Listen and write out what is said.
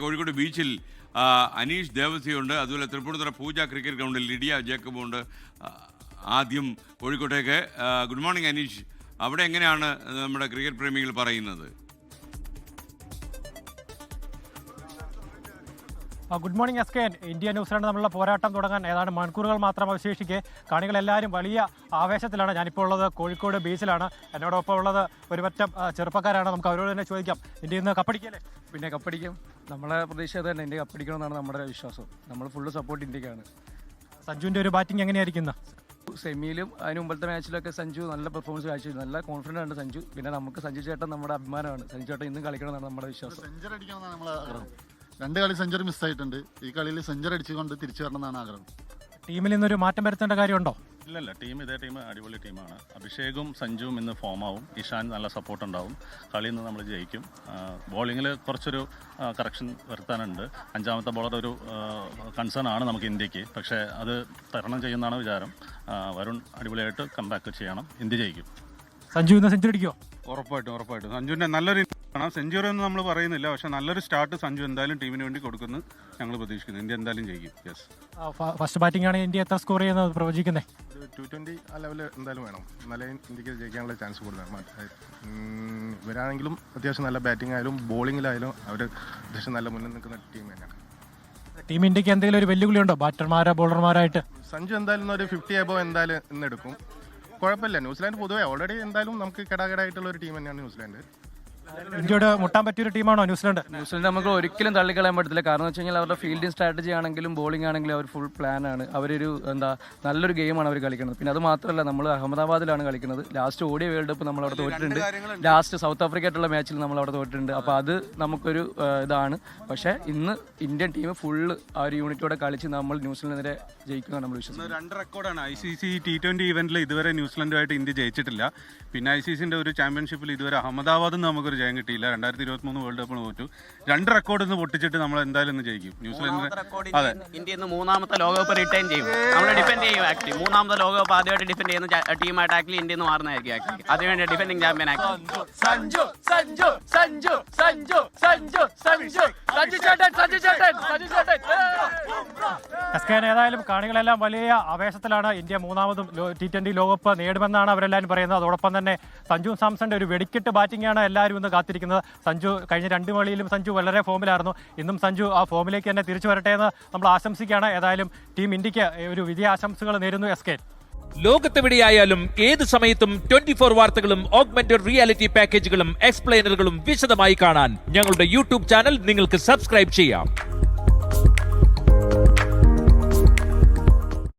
കോഴിക്കോട് ബീച്ചിൽ അനീഷ് ദേവസിയുണ്ട്. അതുപോലെ തൃപ്പൂണിത്തുറ പൂജ ക്രിക്കറ്റ് ഗ്രൗണ്ടിൽ ലിഡിയ ജേക്കബുണ്ട്. ആദ്യം കോഴിക്കോട്ടേക്ക്. Good morning Aneesh. അവിടെ എങ്ങനെയാണ് നമ്മുടെ ക്രിക്കറ്റ് പ്രേമികൾ പറയുന്നത്? Good morning S K. India New Zealand തമ്മിലുള്ള പോരാട്ടം തുടങ്ങാൻ ഏതാണ്ട് മണിക്കൂറുകൾ മാത്രം അവശേഷിക്കെ കാണികളെല്ലാവരും വലിയ ആവേശത്തിലാണ്. ഞാനിപ്പോൾ ഉള്ളത് കോഴിക്കോട് ബീച്ചിലാണ്. എന്നോടൊപ്പം ഉള്ളത് ഒരു പറ്റം ചെറുപ്പക്കാരാണ്. നമുക്ക് അവരോട് തന്നെ ചോദിക്കാം, ഇന്ത്യ ഇന്ന് കപ്പടിക്കല്ലേ? പിന്നെ കപ്പടിക്കും. നമ്മളെ പ്രതീക്ഷ തന്നെ ഇന്ത്യ കപ്പടിക്കണമെന്നാണ് നമ്മുടെ വിശ്വാസം. നമ്മൾ ഫുള്ള് സപ്പോർട്ട് ഇന്ത്യക്കാണ്. സഞ്ജുവിൻ്റെ ഒരു ബാറ്റിംഗ് എങ്ങനെയായിരിക്കും? സെമിയിലും അതിന് മുമ്പത്തെ മാച്ചിലൊക്കെ സഞ്ജു നല്ല പെർഫോമൻസ് കാഴ്ചവെച്ചു. നല്ല കോൺഫിഡൻ്റ് ആണ് സഞ്ജു. പിന്നെ നമുക്ക് സഞ്ജു ചേട്ടൻ നമ്മുടെ അഭിമാനമാണ്. സഞ്ജു ചേട്ടൻ ഇന്നും കളിക്കണമെന്നാണ് നമ്മുടെ വിശ്വാസം. സെഞ്ചുറി അടിക്കണമെന്നാണ് നമ്മളെ ആഗ്രഹം. 2 കളി സെഞ്ചുറി മിസ്സായിട്ടുണ്ട്. ഈ കളിയിൽ സെഞ്ചുറി അടിച്ചുകൊണ്ട് തിരിച്ചു വരണമെന്നാണ് ആഗ്രഹം. ടീമിൽ നിന്നൊരു മാറ്റം വരുത്തേണ്ട കാര്യമുണ്ടോ? ഇല്ലല്ല, ഇതേ ടീം അടിപൊളി ടീമാണ്. അഭിഷേകും സഞ്ജുവും ഇന്ന് ഫോമാവും. ഇഷാൻ നല്ല സപ്പോർട്ട് ഉണ്ടാവും. കളിയിൽ നിന്ന് നമ്മൾ ജയിക്കും. ബോളിങ്ങിൽ കുറച്ചൊരു കറക്ഷൻ വരുത്താനുണ്ട്. 5ാമത്തെ ബോളർ ഒരു കൺസേൺ ആണ് നമുക്ക് ഇന്ത്യക്ക്. പക്ഷേ അത് തരണം ചെയ്യുന്നതാണ് വിചാരം. വരുൺ അടിപൊളിയായിട്ട് കംബാക്ക് ചെയ്യണം. ഇന്ത്യ ജയിക്കും. സഞ്ജു ഇന്ന് സെഞ്ചുറി അടിക്കുമോ? ഉറപ്പായിട്ടും സഞ്ജുവിൻ്റെ നല്ലൊരു സെഞ്ചുറി ഒന്നും നമ്മൾ പറയുന്നില്ല. പക്ഷേ നല്ലൊരു സ്റ്റാർട്ട് സഞ്ജു എന്തായാലും ടീമിന് വേണ്ടി കൊടുക്കുന്നു ഞങ്ങൾ പ്രതീക്ഷിക്കുന്നു. ഇന്ത്യ എന്തായാലും ജയിക്കും. യെസ്. ഫസ്റ്റ് ബാറ്റിംഗ് ആണ് ഇന്ത്യ എത്ര സ്കോർ ചെയ്യുന്നത് പ്രവചിക്കുന്നത്? 220 ആ ലെവൽ എന്തായാലും വേണം. എന്നാലേ ഇന്ത്യക്ക് ജയിക്കാനുള്ള ചാൻസ് കൂടുതലാണ്. ഇവരാണെങ്കിലും അത്യാവശ്യം നല്ല ബാറ്റിംഗ് ആയാലും ബോളിങ്ങിലായാലും അവർ അത്യാവശ്യം നല്ല മുന്നിൽ നിൽക്കുന്ന ടീം തന്നെയാണ്. ടീം ഇന്ത്യക്ക് എന്തെങ്കിലും ഒരു വെല്ലുവിളി ഉണ്ടോ ബാറ്റർമാരോ ബോളർമാരായിട്ട്? സഞ്ജു എന്തായാലും ഒരു 50 എബോ എന്തായാലും ഇന്ന് എടുക്കും. കുഴപ്പമില്ല. ന്യൂസിലാൻഡ് പൊതുവെ ഓൾറെഡി എന്തായാലും നമുക്ക് കെടാകെടായിട്ടുള്ള ഒരു ടീം തന്നെയാണ് ന്യൂസിലാൻഡ്. ഇന്ത്യയോട് മുട്ടാൻ പറ്റിയൊരു ടീമാണോ ന്യൂസിലാൻഡ്? ന്യൂസിലാൻഡ് നമുക്ക് ഒരിക്കലും തള്ളിക്കളയാൻ പറ്റത്തില്ല. കാരണം എന്ന് വെച്ച് കഴിഞ്ഞാൽ അവരുടെ ഫീൽഡിംഗ് സ്ട്രാറ്റജി ആണെങ്കിലും ബോളിംഗ് ആണെങ്കിലും അവർ ഫുൾ പ്ലാനാണ്. അവരൊരു നല്ലൊരു ഗെയിമാണ് അവർ കളിക്കുന്നത്. പിന്നെ അത് മാത്രമല്ല, നമ്മൾ അഹമ്മദാബാദിലാണ് കളിക്കുന്നത്. ലാസ്റ്റ് ഓടിയ വേൾഡ് കപ്പ് നമ്മൾ അവിടെ തോറ്റിട്ടുണ്ട്. ലാസ്റ്റ് സൗത്ത് ആഫ്രിക്കയായിട്ടുള്ള മാച്ചിൽ നമ്മൾ അവിടെ തോറ്റിട്ടുണ്ട്. അപ്പോൾ അത് നമുക്കൊരു ഇതാണ്. പക്ഷേ ഇന്ന് ഇന്ത്യൻ ടീം ഫുള്ള് ആ ഒരു യൂണിറ്റോടെ കളിച്ച് നമ്മൾ ന്യൂസിലാൻഡിനെതിരെ ജയിക്കുന്നതാണ് നമ്മൾ വിശ്വസിക്കുന്നത്. 2 റെക്കോർഡാണ്. ICC T20 ഇവന്റിൽ ഇതുവരെ ന്യൂസിലാൻഡുമായിട്ട് ഇന്ത്യ ജയിച്ചിട്ടില്ല. പിന്നെ ICCന്റെ ഒരു ചാമ്പ്യൻഷിപ്പിൽ ഇതുവരെ അഹമ്മദാബാദിൽ നിന്ന് നമുക്കൊരു ജയം കിട്ടിയില്ല. 2023 വേൾഡ് കപ്പിന് തോറ്റു. 2 റെക്കോർഡ് ഇന്ന് പൊട്ടിച്ചിട്ട് നമ്മൾ എന്തായാലും ഇന്ന് ജയിക്കും. ന്യൂസിലാൻഡിന് അതെ, ഇന്ത്യ ഇന്ന് 3ാമത്തെ ലോകകപ്പ് റിട്ടേൺ ചെയ്യും. നമ്മൾ ഡിഫെൻഡ് ചെയ്യും. ആക്ച്വലി 3ാമത്തെ ലോകകപ്പ് ആദ്യമായിട്ട് ഡിഫെൻഡ് ചെയ്യുന്ന ടീമായിട്ട് ആക്ച്വലി ഇന്ത്യ നിന്ന് മാറുന്നതായിരിക്കും. ആക്ച്വലി അതിനുവേണ്ടി ഡിഫെൻഡിംഗ് ചാമ്പ്യൻ ഏതായാലും കാണികളെല്ലാം വലിയ ആവേശത്തിലാണ്. ഇന്ത്യ 3ാമതും T20 ലോകകപ്പ് നേടുമെന്നാണ് അവരെല്ലാവരും പറയുന്നത്. അതോടൊപ്പം തന്നെ സഞ്ജു സാംസന്റെ ഒരു വെടിക്കെട്ട് ബാറ്റിംഗ് ആണ് എല്ലാവരും ഇന്ന് കാത്തിരിക്കുന്നത്. സഞ്ജു കഴിഞ്ഞ 2 കളിയിലും സഞ്ജു വളരെ ഫോമിലായിരുന്നു. ഇന്നും സഞ്ജു ആ ഫോമിലേക്ക് തന്നെ തിരിച്ചു വരട്ടെ എന്ന് നമ്മൾ ആശംസിക്കുകയാണ്. ഏതായാലും ടീം ഇന്ത്യക്ക് ഒരു വിജയാശംസകൾ നേരുന്നു. S K. ലോകത്തെവിടെയായാലും ഏത് സമയത്തും 24 വാർത്തകളും ഓഗ്മെന്റഡ് റിയാലിറ്റി പാക്കേജുകളും എക്സ്പ്ലെയിനറുകളും വിശദമായി കാണാൻ ഞങ്ങളുടെ യൂട്യൂബ് ചാനൽ നിങ്ങൾക്ക് സബ്സ്ക്രൈബ് ചെയ്യാം.